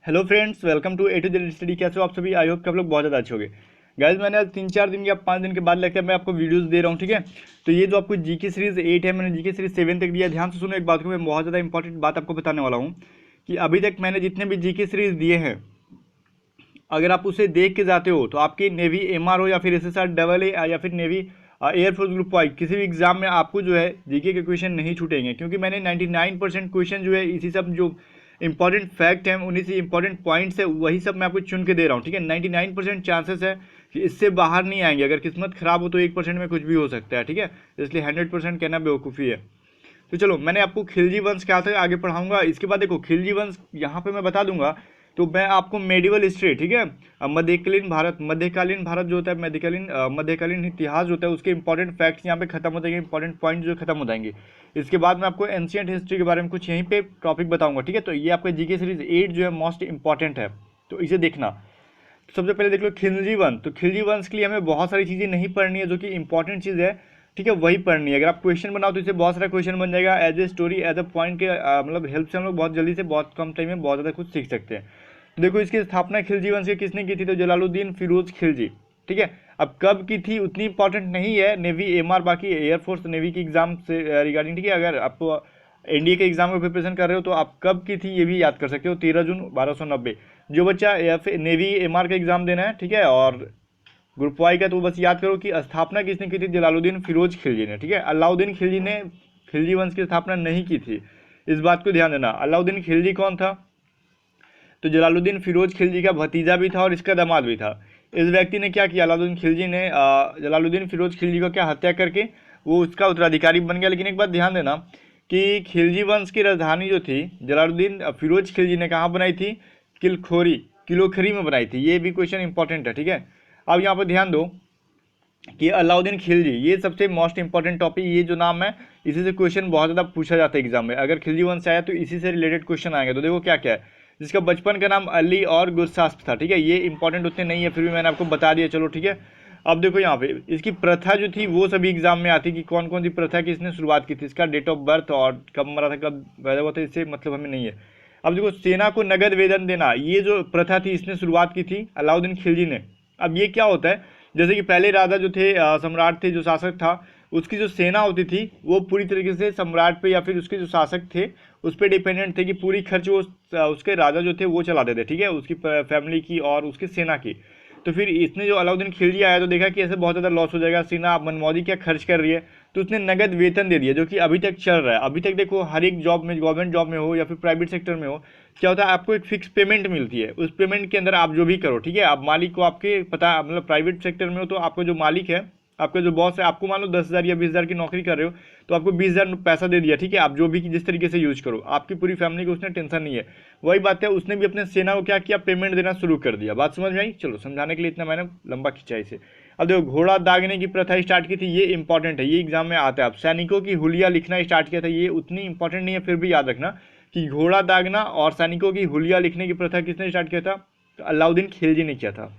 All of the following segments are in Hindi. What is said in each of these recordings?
Hello friends, welcome to A to Z study. कैसे हो आप सभी? आई होप कि आप लोग बहुत ज़्यादा अच्छे होंगे। गाइज, मैंने आज 3-4 दिन या 5 दिन के बाद लगता है मैं आपको वीडियोस दे रहा हूँ, ठीक है। तो ये जो आपको जीके सीरीज 8 है, मैंने जीके सीरीज 7 तक दिया। ध्यान से सुनो एक बात को, मैं बहुत ज़्यादा इंपॉर्टेंट बात आपको बताने वाला हूँ कि अभी तक मैंने जितने भी जीके सीरीज दिए हैं, अगर आप उसे देख के जाते हो तो आपकी नेवी एमआर हो या फिर एसएसआर डबल ए या फिर नेवी एयरफोर्स ग्रुप वाइज किसी भी एग्जाम में आपको जो है जीके के क्वेश्चन नहीं छूटेंगे, क्योंकि मैंने 99% क्वेश्चन जो है इसी सब जो इंपॉर्टेंट फैक्ट हैं, उन्हीं से इंपॉर्टेंट पॉइंट्स है, वही सब मैं आपको चुन के दे रहा हूँ, ठीक है। 99% चांसेस है कि इससे बाहर नहीं आएंगे। अगर किस्मत खराब हो तो 1% में कुछ भी हो सकता है, ठीक है। इसलिए 100% कहना बेवकूफ़ी है। तो चलो, मैंने आपको खिलजी वंश क्या था आगे पढ़ाऊंगा। इसके बाद देखो, खिलजी वंश यहाँ पे मैं बता दूंगा। तो मैं आपको मेडिवल हिस्ट्री, ठीक है, मध्यकालीन भारत जो होता है, मध्यकालीन इतिहास जो होता है, उसके इंपॉर्टेंट फैक्ट्स यहाँ पे खत्म हो जाएंगे, इंपॉर्टेंट पॉइंट जो खत्म हो जाएंगे। इसके बाद मैं आपको एंशियंट हिस्ट्री के बारे में कुछ यहीं पे टॉपिक बताऊंगा, ठीक है। तो ये आपका जीके सीरीज 8 जो है मोस्ट इंपॉर्टेंट है, तो इसे देखना। सबसे पहले देख लो खिलजी वंश। तो खिलजी वंश के लिए हमें बहुत सारी चीज़ें नहीं पढ़नी है, जो कि इंपॉर्टेंट चीज़ है, ठीक है, वही पढ़नी है। अगर आप क्वेश्चन बनाओ तो इससे बहुत सारा क्वेश्चन बन जाएगा। As a story, as a point के मतलब हेल्प से हम लोग बहुत जल्दी से, बहुत कम टाइम में बहुत ज़्यादा कुछ सीख सकते हैं। तो देखो, इसकी स्थापना खिलजी वंश की किसने की थी? तो जलालुद्दीन फिरोज खिलजी, ठीक है। अब कब की थी उतनी इंपॉर्टेंट नहीं है, नेवी एमआर बाकी एयरफोर्स नेवी की एग्जाम से रिगार्डिंग, ठीक है। अगर आपको एनडीए के एग्जाम का प्रिपरेशन कर रहे हो तो आप कब की थी ये भी याद कर सकते हो, 13 जून 1290। जो बच्चा नेवी एमआर का एग्जाम देना है, ठीक है, और ग्रुप वाई का, तो बस याद करो कि स्थापना किसने की थी? जलालुद्दीन फिरोज खिलजी ने, ठीक है। अलाउद्दीन खिलजी ने खिलजी वंश की स्थापना नहीं की थी, इस बात को ध्यान देना। अलाउद्दीन खिलजी कौन था? तो जलालुद्दीन फिरोज खिलजी का भतीजा भी था और इसका दामाद भी था। इस व्यक्ति ने क्या किया? अलाउद्दीन खिलजी ने जलालुद्दीन फिरोज खिलजी को क्या हत्या करके वो उसका उत्तराधिकारी बन गया। लेकिन एक बात ध्यान देना कि खिलजी वंश की राजधानी जो थी, जलालुद्दीन फिरोज खिलजी ने कहाँ बनाई थी? किलखोरी, किलोखरी में बनाई थी। ये भी क्वेश्चन इंपॉर्टेंट है, ठीक है। अब यहाँ पर ध्यान दो कि अलाउद्दीन खिलजी, ये सबसे मोस्ट इंपॉर्टेंट टॉपिक, ये जो नाम है इसी से क्वेश्चन बहुत ज़्यादा पूछा जाता है एग्जाम में। अगर खिलजी वंश आया तो इसी से रिलेटेड क्वेश्चन आएंगे। तो देखो क्या क्या है। जिसका बचपन का नाम अली और गुरसास्प था, ठीक है। ये इंपॉर्टेंट उतने नहीं है, फिर भी मैंने आपको बता दिया, चलो ठीक है। अब देखो यहाँ पे इसकी प्रथा जो थी वो सभी एग्जाम में आती कि कौन कौन सी प्रथा की इसने शुरुआत की थी, इसका डेट ऑफ बर्थ और कब मरा था, कब पैदा हुआ था, इससे मतलब हमें नहीं है। अब देखो, सेना को नगद वेतन देना, ये जो प्रथा थी इसने शुरुआत की थी अलाउद्दीन खिलजी ने। अब ये क्या होता है? जैसे कि पहले राजा जो थे, सम्राट थे, जो शासक था, उसकी जो सेना होती थी वो पूरी तरीके से सम्राट पे या फिर उसके जो शासक थे उस पर डिपेंडेंट थे कि पूरी खर्च वो उसके राजा जो थे वो चलाते थे, ठीक है, उसकी फैमिली की और उसकी सेना की। तो फिर इसने जो अलाउद्दीन खिलजी आया तो देखा कि ऐसे बहुत ज़्यादा लॉस हो जाएगा, सेना मनमौजी क्या खर्च कर रही है, तो उसने नगद वेतन दे दिया, जो कि अभी तक चल रहा है। अभी तक देखो, हर एक जॉब में, गवर्नमेंट जॉब में हो या फिर प्राइवेट सेक्टर में हो, क्या होता है, आपको एक फिक्स पेमेंट मिलती है। उस पेमेंट के अंदर आप जो भी करो, ठीक है। आप मालिक को आपके पता, मतलब प्राइवेट सेक्टर में हो तो आपको जो मालिक है, आपका जो बॉस है, आपको मान लो 10,000 या 20,000 की नौकरी कर रहे हो तो आपको 20,000 पैसा दे दिया, ठीक है। आप जो भी जिस तरीके से यूज करो, आपकी पूरी फैमिली को उसने टेंशन नहीं है। वही बात है, उसने भी अपने सेना को क्या किया? पेमेंट देना शुरू कर दिया। बात समझ में आई? चलो, समझाने के लिए इतना मैंने लंबा खिंचा इसे। अब देखो, घोड़ा दागने की प्रथा स्टार्ट की थी, ये इंपॉर्टेंट है, ये एग्जाम में आता है। अब सैनिकों की हुलिया लिखना स्टार्ट किया था, ये उतनी इंपॉर्टेंट नहीं है, फिर भी याद रखना कि घोड़ा दागना और सैनिकों की हुलिया लिखने की प्रथा किसने स्टार्ट किया था? तो अलाउद्दीन खिलजी ने किया था।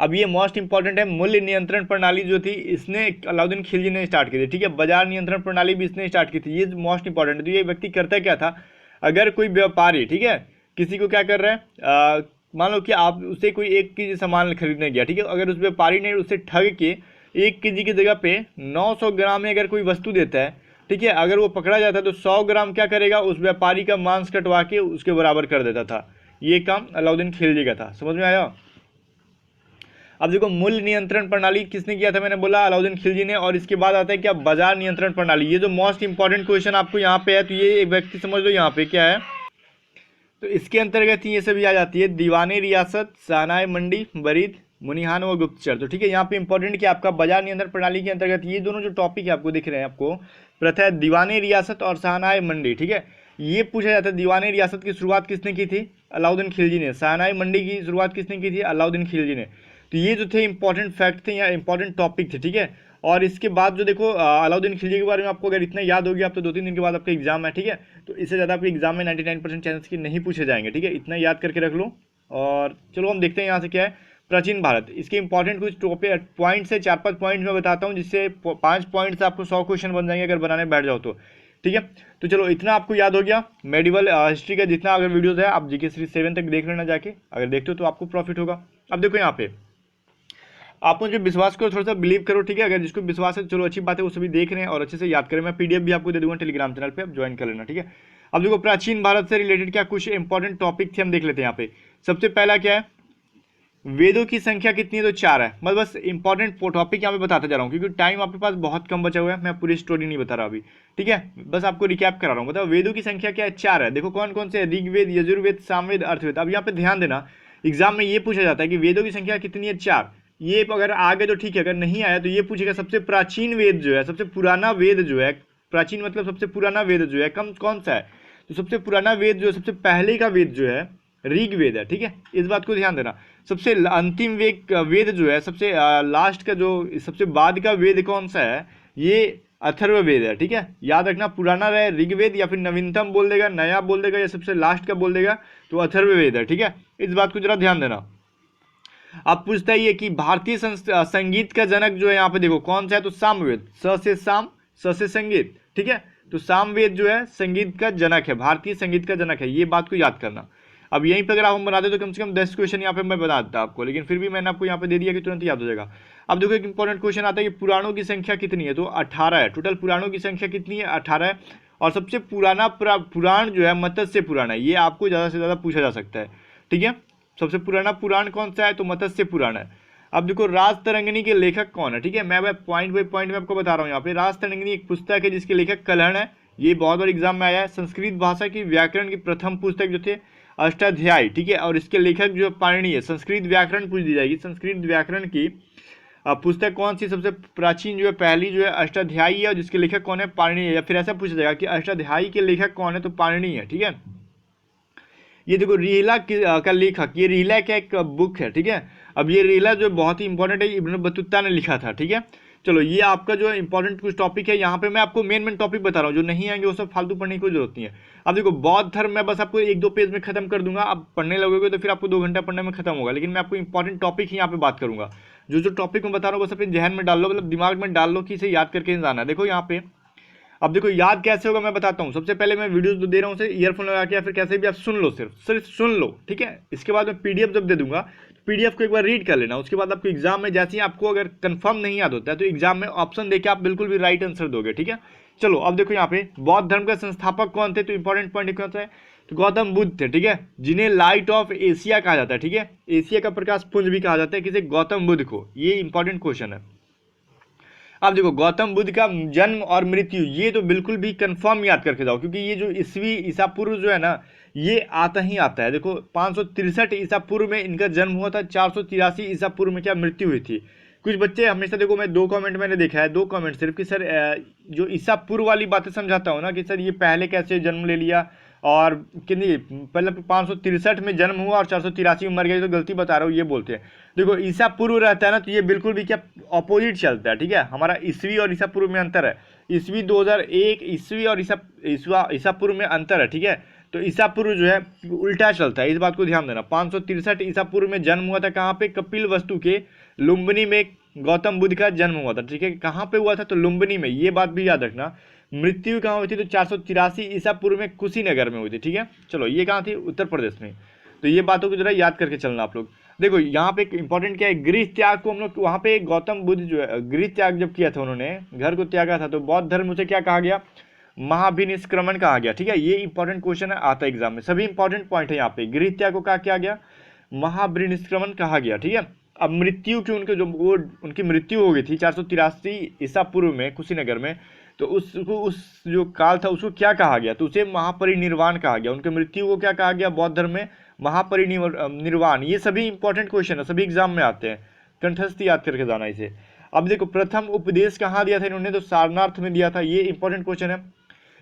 अब ये मोस्ट इंपॉर्टेंट है, मूल्य नियंत्रण प्रणाली जो थी इसने अलाउद्दीन खिलजी ने स्टार्ट की थी, ठीक है। बाजार नियंत्रण प्रणाली भी इसने स्टार्ट की थी, ये मोस्ट इंपॉर्टेंट है। तो ये व्यक्ति करता क्या था? अगर कोई व्यापारी, ठीक है, किसी को क्या कर रहा है, मान लो कि आप उससे कोई 1 केजी सामान खरीदने गया, ठीक है। अगर उस व्यापारी ने उससे ठग के 1 केजी की जगह पे 900 ग्राम में अगर कोई वस्तु देता है, ठीक है, अगर वो पकड़ा जाता है तो 100 ग्राम क्या करेगा? उस व्यापारी का मांस कटवा के उसके बराबर कर देता था। ये काम अलाउद्दीन खिलजी का था, समझ में आया? अब देखो, मूल्य नियंत्रण प्रणाली किसने किया था? मैंने बोला अलाउद्दीन खिलजी ने। और इसके बाद आता है क्या? बाजार नियंत्रण प्रणाली। ये जो मोस्ट इंपॉर्टेंट क्वेश्चन आपको यहाँ पे है, तो ये एक व्यक्ति समझ लो यहाँ पे क्या है। तो इसके अंतर्गत ये सभी आ जाती है, दीवानी रियासत, शाहनाई मंडी, बरीद, मुनिहान व गुप्तचर। तो ठीक है, यहाँ पे इंपॉर्टेंट कि आपका बाजार नियंत्रण प्रणाली के अंतर्गत ये दोनों जो टॉपिक है आपको दिख रहे हैं, आपको प्रथा है दीवानी रियासत और शाहनाई मंडी, ठीक है। ये पूछा जाता है, दीवानी रियासत की शुरुआत किसने की थी? अलाउद्दीन खिलजी ने। शाहनाई मंडी की शुरुआत किसने की थी? अलाउद्दीन खिलजी ने। तो ये जो थे इंपॉर्टेंट फैक्ट थे या इंपॉर्टेंट टॉपिक थे, ठीक है। और इसके बाद जो देखो, अलाउद्दीन खिलजी के बारे में आपको अगर इतना याद हो गया, आप तो 2-3 दिन के बाद आपका एग्जाम है, ठीक है। तो इससे ज़्यादा आपके एग्जाम में 99% चांसेस की नहीं पूछे जाएंगे, ठीक है। इतना याद करके रख लो। और चलो हम देखते हैं यहाँ से क्या है। प्राचीन भारत, इसके इंपॉर्टेंट कुछ टॉपिक पॉइंट्स है, 4-5 पॉइंट्स मैं बताता हूँ, जिससे 5 पॉइंट्स आपको 100 क्वेश्चन बन जाएंगे अगर बनाने बैठ जाओ तो। ठीक है। तो चलो इतना आपको याद हो गया मेडिवल हिस्ट्री का जितना अगर वीडियोस है आप जीके सीरीज 7 तक देख लेना जाके, अगर देखते हो तो आपको प्रॉफिट होगा। अब देखो यहाँ पे आप मुझे विश्वास करो, थोड़ा सा बिलीव करो, ठीक है। अगर जिसको विश्वास है चलो अच्छी बात है, वो सभी देख रहे हैं और अच्छे से याद करें। मैं पीडीएफ भी आपको दे दूंगा टेलीग्राम चैनल पे, आप ज्वाइन कर लेना, ठीक है। अब देखो प्राचीन भारत से रिलेटेड क्या कुछ इंपॉर्टेंट टॉपिक थे हम देख लेते हैं यहाँ पे। सबसे पहला क्या है, वेदों की संख्या कितनी है, तो 4 है। मैं बस इंपॉर्टेंट टॉपिक यहाँ पे बताता जा रहा हूँ क्योंकि टाइम आपके पास बहुत कम बचा हुआ है, मैं पूरी स्टोरी नहीं बता रहा अभी, ठीक है। बस आपको रिकैप करा रहा हूँ। बताओ वेदों की संख्या क्या है, 4 है। देखो कौन कौन से, ऋग्वेद, यजुर्वेद, सामवेद, अर्थवेद। अब यहाँ पे ध्यान देना, एग्जाम में ये पूछा जाता है कि वेदों की संख्या कितनी है, 4। ये अगर आ गए तो ठीक है, अगर नहीं आया तो ये पूछेगा सबसे प्राचीन वेद जो है, सबसे पुराना वेद जो है, प्राचीन मतलब सबसे पुराना वेद जो है कम कौन सा है, तो सबसे पुराना वेद जो है, सबसे पहले का वेद जो है ऋग्वेद है, ठीक है। इस बात को ध्यान देना। सबसे अंतिम वेद जो है, सबसे लास्ट का जो सबसे बाद का वेद कौन सा है, ये अथर्ववेद है, ठीक है। याद रखना, पुराना रहे ऋग्वेद या फिर नवीनतम बोल देगा, नया बोल देगा या सबसे लास्ट का बोल देगा तो अथर्ववेद है, ठीक है। इस बात को जरा ध्यान देना। अब पूछता ही है कि भारतीय संगीत का जनक जो है यहाँ पे देखो कौन सा है, तो सामवेद, स से साम, स से संगीत, ठीक है। तो सामवेद जो है संगीत का जनक है, भारतीय संगीत का जनक है, ये बात को याद करना। अब यहीं पर अगर आप हम बनाते तो कम से कम 10 क्वेश्चन यहाँ पे मैं बता देता आपको, लेकिन फिर भी मैंने आपको यहाँ पे दे दिया कि तुरंत याद हो जाएगा। अब देखो एक इंपॉर्टेंट क्वेश्चन आता है कि पुराणों की संख्या कितनी है, तो 18 है। टोटल पुराणों की संख्या कितनी है, 18 है। और सबसे पुराना पुराण जो है मत्स्य पुराण है, ये आपको ज़्यादा से ज़्यादा पूछा जा सकता है, ठीक है। सबसे पुराना पुराण कौन सा है, तो मत्स्य पुराण है। अब देखो राजतरंगिणी के लेखक कौन है, ठीक है। मैं पॉइंट बाई पॉइंट में आपको बता रहा हूँ। यहाँ पे राजतरंगिणी एक पुस्तक है जिसके लेखक कलहण है, ये बहुत बार एग्जाम में आया है। संस्कृत भाषा की व्याकरण की प्रथम पुस्तक जो थे अष्टाध्यायी, ठीक है। और इसके लेखक जो पाणिनि है, संस्कृत व्याकरण पूछ दी जाएगी, संस्कृत व्याकरण की पुस्तक कौन सी सबसे प्राचीन जो है, पहली जो है अष्टाध्यायी है, और जिसके लेखक कौन है, पाणिनि है। या फिर ऐसा पूछा जाएगा कि अष्टाध्यायी के लेखक कौन है, तो पाणिनि है, ठीक है। ये देखो रिहला का लेखक, ये रिहला का एक बुक है, ठीक है। अब ये रिहला जो बहुत ही इंपॉर्टेंट है, इब्न बतूता ने लिखा था, ठीक है। चलो ये आपका जो इंपॉर्टेंट कुछ टॉपिक है, यहाँ पे मैं आपको मेन टॉपिक बता रहा हूँ, जो नहीं आएंगे वो सब फालतू पढ़ने की कोई जरूरत नहीं है। अब देखो बौद्ध धर्म मैं बस आपको 1-2 पेज में खत्म कर दूंगा, आप पढ़ने लगोगे तो फिर आपको 2 घंटा पढ़ने में खत्म होगा, लेकिन मैं आपको इंपॉर्टेंट टॉपिक ही यहाँ पे बात करूंगा। जो टॉपिक मैं बता रहा हूँ बस अपने जहन में डाल लो, मतलब दिमाग में डाल लो कि इसे याद करके जाना है। देखो यहाँ पे अब देखो याद कैसे होगा मैं बताता हूँ। सबसे पहले मैं वीडियोस जो दे रहा हूँ उसे ईयरफोन लगा के या फिर कैसे भी आप सुन लो, सिर्फ सुन लो, ठीक है। इसके बाद मैं पीडीएफ जब दे दूंगा, पीडीएफ को एक बार रीड कर लेना। उसके बाद आपको एग्जाम में जैसे ही आपको अगर कंफर्म नहीं याद होता है तो एग्जाम में ऑप्शन देके आप बिल्कुल भी राइट आंसर दोगे, ठीक है। चलो अब देखो यहाँ पे बौद्ध धर्म का संस्थापक कौन थे, तो इंपॉर्टेंट पॉइंट कौन सा है, तो गौतम बुद्ध थे, ठीक है। जिन्हें लाइट ऑफ एशिया कहा जाता है, ठीक है। एशिया का प्रकाश पुंज भी कहा जाता है किसे, गौतम बुद्ध को। ये इंपॉर्टेंट क्वेश्चन है। अब देखो गौतम बुद्ध का जन्म और मृत्यु ये तो बिल्कुल भी कंफर्म याद करके जाओ, क्योंकि ये जो ईस्वी ईसा पूर्व जो है ना, ये आता ही आता है। देखो 563 ईसा पूर्व में इनका जन्म हुआ था, 483 ईसा पूर्व में क्या मृत्यु हुई थी। कुछ बच्चे हमेशा, देखो मैं 2 कमेंट मैंने देखा है, 2 कमेंट सिर्फ कि सर जो ईसा पूर्व वाली बातें समझाता हूँ ना कि सर ये पहले कैसे जन्म ले लिया, और कितनी पहले 563 में जन्म हुआ और 483 में मर गया, तो गलती बता रहा हूँ ये बोलते हैं। देखो ईसा पूर्व रहता है ना, तो ये बिल्कुल भी क्या अपोजिट चलता है, ठीक है। हमारा ईस्वी और ईसा पूर्व में अंतर है। ईस्वी 2001 ईस्वी और ईसा पूर्व में अंतर है, ठीक है। तो ईसा पूर्व जो है उल्टा चलता है, इस बात को ध्यान देना। 563 ईसा पूर्व में जन्म हुआ था, कहाँ पे, कपिल वस्तु के लुम्बिनी में गौतम बुद्ध का जन्म हुआ था, ठीक है। कहाँ पे हुआ था, तो लुम्बिनी में, ये बात भी याद रखना। मृत्यु कहाँ हुई थी, तो 483 ईसा पूर्व में कुशीनगर में हुई थी, ठीक है। चलो ये कहाँ थी, उत्तर प्रदेश में। तो ये बातों को जरा याद करके चलना आप लोग। देखो यहाँ पे इंपॉर्टेंट क्या है, गृह त्याग को हम लोग वहाँ पे गौतम बुद्ध जो है गृह त्याग जब किया था, उन्होंने घर को त्यागा था, तो बौद्ध धर्म उसे क्या कहा गया, महाभिनिष्क्रमण कहा गया, ठीक है। ये इंपॉर्टेंट क्वेश्चन है, आता है एग्जाम में, सभी इंपॉर्टेंट पॉइंट है यहाँ पे। गृह त्याग को क्या किया गया, महाभिनिष्क्रमण कहा गया, ठीक है। अब मृत्यु की उनके जो वो उनकी मृत्यु हो गई थी 483 ईसा पूर्व में कुशीनगर में, तो उसको उस जो काल था उसको क्या कहा गया, तो उसे महापरिनिर्वाण कहा गया। उनके मृत्यु को क्या कहा गया बौद्ध धर्म में, महापरिनिर्वाण। ये सभी इंपॉर्टेंट क्वेश्चन है, सभी एग्जाम में आते हैं, कंठस्थ याद करके जाना इसे। अब देखो प्रथम उपदेश कहाँ दिया था इन्होंने, तो सारनाथ में दिया था, ये इंपॉर्टेंट क्वेश्चन है।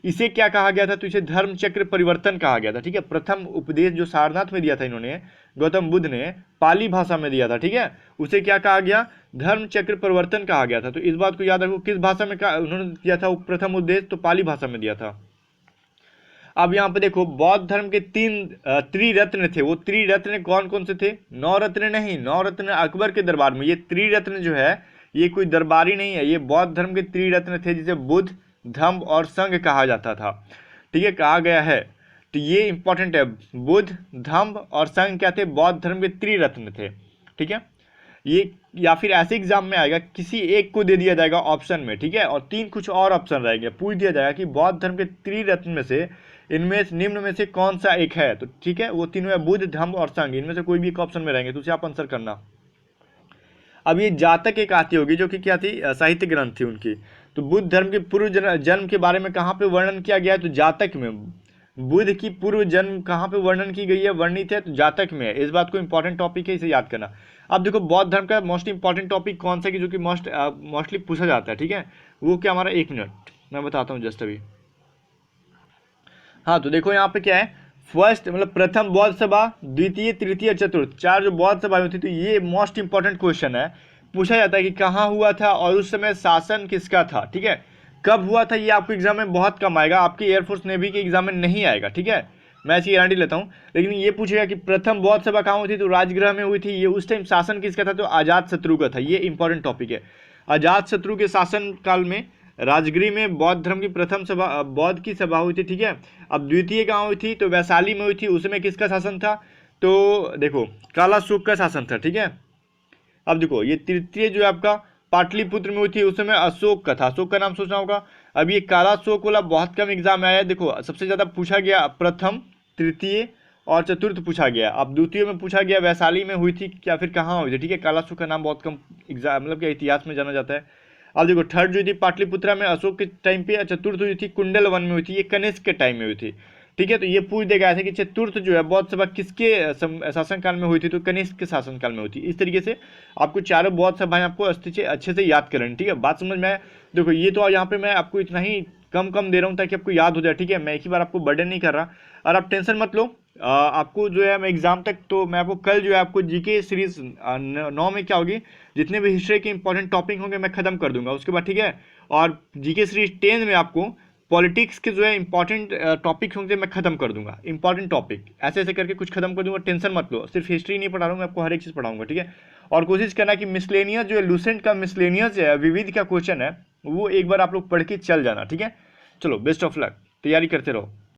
इसे क्या कहा गया था, तो इसे धर्म चक्र परिवर्तन कहा गया था, ठीक है। प्रथम उपदेश जो सारनाथ में दिया था इन्होंने, गौतम बुद्ध ने पाली भाषा में दिया था, ठीक है। उसे क्या कहा गया, धर्म चक्र परिवर्तन कहा गया था। तो इस बात को याद रखो, किस भाषा में उन्होंने दिया था प्रथम उपदेश, तो पाली भाषा में दिया था। अब यहाँ पे देखो बौद्ध धर्म के 3 त्रिरत्न थे। वो त्रिरत्न कौन कौन से थे, 9 रत्न नहीं, 9 रत्न अकबर के दरबार में। ये त्रिरत्न जो है ये कोई दरबारी नहीं है, ये बौद्ध धर्म के त्रिरत्न थे, जिसे बुद्ध, धम्म और संघ कहा जाता था, ठीक है, कहा गया है। तो ये इंपॉर्टेंट है, बुद्ध, धम्म और संघ क्या थे, बौद्ध धर्म के त्रिरत्न थे, ठीक है। ये या फिर ऐसे एग्जाम में आएगा, किसी एक को दे दिया जाएगा ऑप्शन में, ठीक है, और 3 कुछ और ऑप्शन रहेंगे, पूछ दिया जाएगा कि बौद्ध धर्म के त्रिरत्न में से इनमें निम्न में से कौन सा एक है, तो ठीक है, वो तीनों है, बुद्ध, धम्म और संघ, इनमें से कोई भी एक ऑप्शन में रहेंगे, तो उसे आप आंसर करना। अब ये जातक एक आती होगी जो कि क्या थी, साहित्य ग्रंथ थी उनकी। तो बुद्ध धर्म के पूर्व जन्म के बारे में कहाँ पे वर्णन किया गया है, तो जातक में। बुद्ध की पूर्व जन्म कहाँ पे वर्णन की गई है, वर्णित है, तो जातक में है। इस बात को इंपॉर्टेंट टॉपिक है, इसे याद करना। अब देखो बौद्ध धर्म का मोस्ट इंपॉर्टेंट टॉपिक कौन सा है कि जो कि मोस्टली पूछा जाता है, ठीक है, वो क्या हमारा, 1 मिनट मैं बताता हूँ जस्ट अभी। हाँ, तो देखो यहाँ पे क्या है, फर्स्ट मतलब प्रथम बौद्ध सभा, द्वितीय, तृतीय, चतुर्थ, 4 जो बौद्ध सभा हुई थी। तो ये मोस्ट इंपॉर्टेंट क्वेश्चन है, पूछा जाता है कि कहाँ हुआ था और उस समय शासन किसका था, ठीक है, कब हुआ था। ये आपको एग्जाम में बहुत कम आएगा, आपके एयरफोर्स नेवी के एग्जाम में नहीं आएगा, ठीक है, मैं इसकी गारंटी लेता हूँ। लेकिन ये पूछेगा कि प्रथम बौद्ध सभा कहाँ हुई थी, तो राजगृह में हुई थी। ये उस टाइम शासन किसका था, तो अजात शत्रु का था। ये इंपॉर्टेंट टॉपिक है। अजात शत्रु के शासन काल में राजगृह में बौद्ध धर्म की प्रथम सभा, बौद्ध की सभा हुई थी, ठीक है। अब द्वितीय कहाँ हुई थी, तो वैशाली में हुई थी। उसमें किसका शासन था, तो देखो कालाशोक का शासन था, ठीक है। अब देखो ये तृतीय जो है आपका पाटलिपुत्र में हुई थी, उस समय अशोक का था। अशोक का नाम सोचना होगा। अब ये कालाशोक वाला बहुत कम एग्जाम में आया है। देखो सबसे ज्यादा पूछा गया प्रथम, तृतीय और चतुर्थ पूछा गया। अब द्वितीय में पूछा गया वैशाली में हुई थी या फिर कहाँ हुई थी, ठीक है। कालाशोक का नाम बहुत कम एग्जाम मतलब क्या इतिहास में जाना जाता है। अब देखो थर्ड जो थी पाटलिपुत्रा में अशोक के टाइम पे, चतुर्थ हुई थी कुंडल वन में हुई थी, ये कनिष्क के टाइम में हुई थी, ठीक है। तो ये पूछ देगा ऐसे कि चतुर्थ जो है बौद्ध सभा किसके शासनकाल में हुई थी, तो कनिष्क के शासनकाल में हुई थी। इस तरीके से आपको चारों बौद्ध सभाएं आपको अच्छे से याद करनी, ठीक है। बात समझ में आए। देखो ये तो यहाँ पे मैं आपको इतना ही कम दे रहा हूँ ताकि आपको याद हो जाए, ठीक है। मैं एक ही बार आपको बर्डन नहीं कर रहा, और आप टेंशन मत लो। आपको जो है मैं एग्जाम तक, तो मैं आपको कल जो है आपको जीके सीरीज 9 में क्या होगी, जितने भी हिस्ट्री के इंपॉर्टेंट टॉपिक होंगे मैं खत्म कर दूंगा उसके बाद, ठीक है। और जीके सीरीज 10 में आपको पॉलिटिक्स के जो है इंपॉर्टेंट टॉपिक होंगे मैं खत्म कर दूंगा। इंपॉर्टेंट टॉपिक ऐसे करके कुछ खत्म कर दूंगा, टेंशन मत लो। सिर्फ हिस्ट्री नहीं पढ़ा रहा हूँ मैं आपको, हर एक चीज़ पढ़ाऊंगा, ठीक है। और कोशिश करना कि मिसलेनियस जो है, लूसेंट का मिसलेनियस है, विविध का क्वेश्चन है, वो एक बार आप लोग पढ़ के चल जाना, ठीक है। चलो बेस्ट ऑफ लक, तैयारी करते रहो।